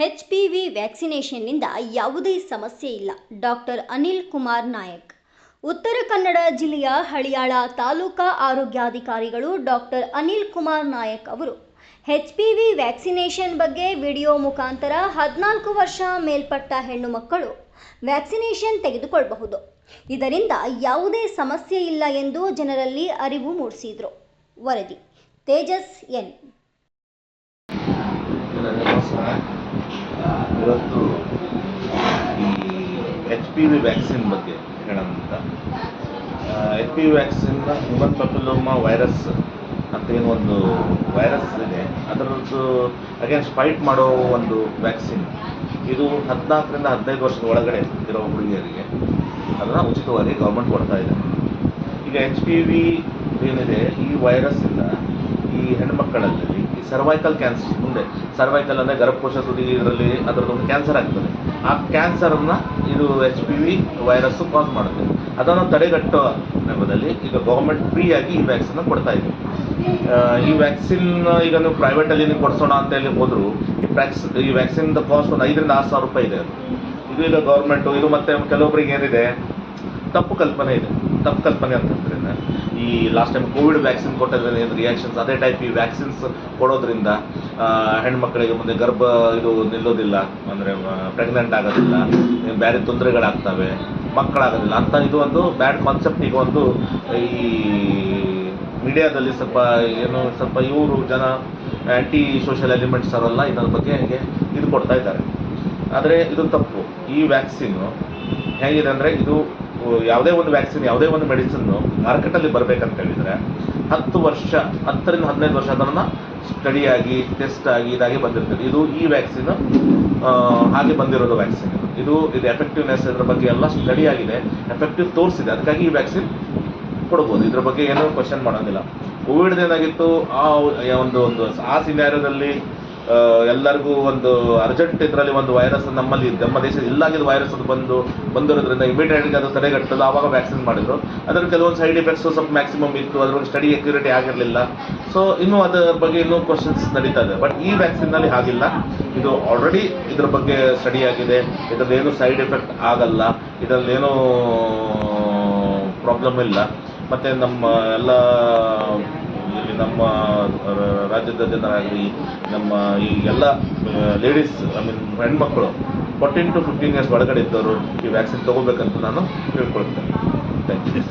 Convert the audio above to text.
HPV ವ್ಯಾಕ್ಸಿನೇಷನ್ನಿಂದ ಯಾವುದೇ ಸಮಸ್ಯೆ ಇಲ್ಲ. ಡಾಕ್ಟರ್ ಅನಿಲ್ ಕುಮಾರ್ ನಾಯಕ್. ಉತ್ತರ ಕನ್ನಡ ಜಿಲ್ಲೆಯ ಹಳಿಯಾಳ ತಾಲೂಕಾ ಆರೋಗ್ಯಾಧಿಕಾರಿಗಳು ಡಾಕ್ಟರ್ ಅನಿಲ್ ಕುಮಾರ್ ನಾಯಕ್ ಅವರು HPV ವ್ಯಾಕ್ಸಿನೇಷನ್ ಬಗ್ಗೆ ವಿಡಿಯೋ ಮುಖಾಂತರ 14 ವರ್ಷ ಮೇಲ್ಪಟ್ಟ ಹೆಣ್ಣು ಮಕ್ಕಳು ವ್ಯಾಕ್ಸಿನೇಷನ್ ತೆಗೆದುಕೊಳ್ಳಬಹುದು. ಇದರಿಂದ ಯಾವುದೇ ಸಮಸ್ಯೆ ಇಲ್ಲ ಎಂದು ಜನರಲ್ಲಿ ಅರಿವು ಮೂಡಿಸಿದರು. ವರದಿ ತೇಜಸ್ ಎನ್. ಇವತ್ತು ಈ HPV ವ್ಯಾಕ್ಸಿನ್ ಬಗ್ಗೆ ಹೇಳೋಣ. HPV vaccine human papilloma virus ಅಂತ ಏನು ಒಂದು ವೈರಸ್ ಇದೆ, ಅದರದ್ದು ಅಗೇನ್ಸ್ಟ್ ಫೈಟ್ ಮಾಡೋ ಒಂದು ವ್ಯಾಕ್ಸಿನ್. ಇದು 14ರಿಂದ 15 ವರ್ಷದ ಒಳಗಡೆ ಇರೋ ಹುಡುಗಿಯರಿಗೆ ಅದನ್ನು ಉಚಿತವಾಗಿ ಗೌರ್ಮೆಂಟ್ ಕೊಡ್ತಾ ಇದೆ. ಈಗ HPV ಏನಿದೆ, ಈ ವೈರಸ್ಸಿಂದ ಈ ಹೆಣ್ಮಕ್ಕಳಲ್ಲಿ ಈ ಸರ್ವೈಕಲ್ ಕ್ಯಾನ್ಸರ್, ಮುಂದೆ ಸರ್ವೈಕಲ್ ಅಂದರೆ ಗರ್ಭಕೋಶ ತುದಿ, ಇದರಲ್ಲಿ ಅದರದ್ದೊಂದು ಕ್ಯಾನ್ಸರ್ ಆಗ್ತದೆ. ಆ ಕ್ಯಾನ್ಸರನ್ನು ಇದು HPV ವೈರಸ್ಸು ಕಾಸ್ ಮಾಡುತ್ತೆ. ಅದನ್ನು ತಡೆಗಟ್ಟೋ ನೆಪದಲ್ಲಿ ಈಗ ಗೌರ್ಮೆಂಟ್ ಫ್ರೀಯಾಗಿ ಈ ವ್ಯಾಕ್ಸಿನ್ ಕೊಡ್ತಾ ಇದೆ. ಈ ವ್ಯಾಕ್ಸಿನ್ ಈಗ ನೀವು ಪ್ರೈವೇಟಲ್ಲಿ ನೀವು ಕೊಡಿಸೋಣ ಅಂತ ಹೇಳಿ ಹೋದರೂ ಈ ವ್ಯಾಕ್ಸಿನ್ದ ಕಾಸ್ಟ್ ಒಂದು 5,000 to 6,000 ರೂಪಾಯಿ ಇದೆ. ಇದು ಈಗ ಗೌರ್ಮೆಂಟು ಇದು ಮತ್ತು ಕೆಲವೊಬ್ಬರಿಗೆ ಏನಿದೆ ತಪ್ಪು ಕಲ್ಪನೆ ಇದೆ. ತಪ್ಪು ಕಲ್ಪನೆ ಅಂತಂದ್ರೆ, ಈ ಲಾಸ್ಟ್ ಟೈಮ್ ಕೋವಿಡ್ ವ್ಯಾಕ್ಸಿನ್ ಕೊಟ್ಟಿದ್ರೆ ಏನು ರಿಯಾಕ್ಷನ್ಸ್, ಅದೇ ಟೈಪ್ ಈ ವ್ಯಾಕ್ಸಿನ್ಸ್ ಕೊಡೋದ್ರಿಂದ ಹೆಣ್ಮಕ್ಳಿಗೆ ಮುಂದೆ ಗರ್ಭ ಇದು ನಿಲ್ಲೋದಿಲ್ಲ, ಅಂದರೆ ಪ್ರೆಗ್ನೆಂಟ್ ಆಗೋದಿಲ್ಲ, ಬೇರೆ ತೊಂದರೆಗಳಾಗ್ತವೆ, ಮಕ್ಕಳಾಗೋದಿಲ್ಲ ಅಂತ ಇದು ಒಂದು ಬ್ಯಾಡ್ ಕಾನ್ಸೆಪ್ಟ್. ಈಗ ಒಂದು ಈ ಮೀಡಿಯಾದಲ್ಲಿ ಸ್ವಲ್ಪ ಇವರು ಜನ ಆ್ಯಂಟಿ ಸೋಷಿಯಲ್ ಎಲಿಮೆಂಟ್ಸ್ ಅವರೆಲ್ಲ ಇದರ ಬಗ್ಗೆ ಇದು ಕೊಡ್ತಾ ಇದ್ದಾರೆ. ಆದರೆ ಇದು ತಪ್ಪು. ಈ ವ್ಯಾಕ್ಸಿನ್ನು ಹೇಗಿದೆ ಅಂದರೆ, ಇದು ಯಾವುದೇ ಒಂದು ವ್ಯಾಕ್ಸಿನ್, ಯಾವುದೇ ಒಂದು ಮೆಡಿಸಿನ್ನು ಮಾರ್ಕೆಟಲ್ಲಿ ಬರಬೇಕಂತ ಹೇಳಿದರೆ 10ರಿಂದ 15 ವರ್ಷ ಅದನ್ನು ಸ್ಟಡಿಯಾಗಿ ಟೆಸ್ಟ್ ಆಗಿ ಇದಾಗಿ ಬಂದಿರ್ತದೆ. ಇದು ಈ ವ್ಯಾಕ್ಸಿನ್ ಹಾಗೆ ಬಂದಿರೋದು ವ್ಯಾಕ್ಸಿನ್. ಇದು ಎಫೆಕ್ಟಿವ್ನೆಸ್ ಇದ್ರ ಬಗ್ಗೆ ಎಲ್ಲ ಸ್ಟಡಿ ಆಗಿದೆ, ಎಫೆಕ್ಟಿವ್ ತೋರಿಸಿದೆ. ಅದಕ್ಕಾಗಿ ಈ ವ್ಯಾಕ್ಸಿನ್ ಕೊಡ್ಬೋದು. ಇದ್ರ ಬಗ್ಗೆ ಏನೂ ಕ್ವಶನ್ ಮಾಡೋದಿಲ್ಲ. ಕೋವಿಡ್ ಏನಾಗಿತ್ತು, ಆ ಸಿನಾರಿಯೋದಲ್ಲಿ ಎಲ್ಲರಿಗೂ ಒಂದು ಅರ್ಜೆಂಟ್ ಇದರಲ್ಲಿ ಒಂದು ವೈರಸ್ ನಮ್ಮ ದೇಶದ ಇಲ್ಲಾಗಿದ್ದ ವೈರಸ್ ಅದು ಬಂದಿರೋದ್ರಿಂದ ಇಮಿಡಿಯೇಟ್ಗೆ ಅದು ತಡೆಗಟ್ಟಲು ಆವಾಗ ವ್ಯಾಕ್ಸಿನ್ ಮಾಡಿದ್ರು. ಅದರ ಕೆಲವೊಂದು ಸೈಡ್ ಎಫೆಕ್ಟ್ಸು ಸ್ವಲ್ಪ ಮ್ಯಾಕ್ಸಿಮಮ್ ಇತ್ತು, ಅದ್ರ ಬಗ್ಗೆ ಸ್ಟಡಿ ಅಕ್ಯುರೇಟಿ ಆಗಿರಲಿಲ್ಲ. ಸೊ ಇನ್ನೂ ಅದರ ಬಗ್ಗೆ ಇನ್ನೂ ಕ್ವಶನ್ಸ್ ನಡೀತಾ ಇದೆ. ಬಟ್ ಈ ವ್ಯಾಕ್ಸಿನ್ನಲ್ಲಿ ಹಾಗಿಲ್ಲ. ಇದು ಆಲ್ರೆಡಿ ಇದ್ರ ಬಗ್ಗೆ ಸ್ಟಡಿ ಆಗಿದೆ. ಇದರದ್ದೇನು ಸೈಡ್ ಎಫೆಕ್ಟ್ ಆಗಲ್ಲ, ಇದರಲ್ಲೇನೂ ಪ್ರಾಬ್ಲಮ್ ಇಲ್ಲ. ಮತ್ತು ನಮ್ಮ ರಾಜ್ಯದ ಜನರಾಗಲಿ, ನಮ್ಮ ಈ ಎಲ್ಲ ಲೇಡೀಸ್, ಹೆಣ್ಮಕ್ಳು 14 to 15 years ಒಳಗಡೆ ಇದ್ದವರು ಈ ವ್ಯಾಕ್ಸಿನ್ ತೊಗೋಬೇಕಂತ ನಾನು ಹೇಳ್ಕೊಳ್ತೇನೆ. Thank you.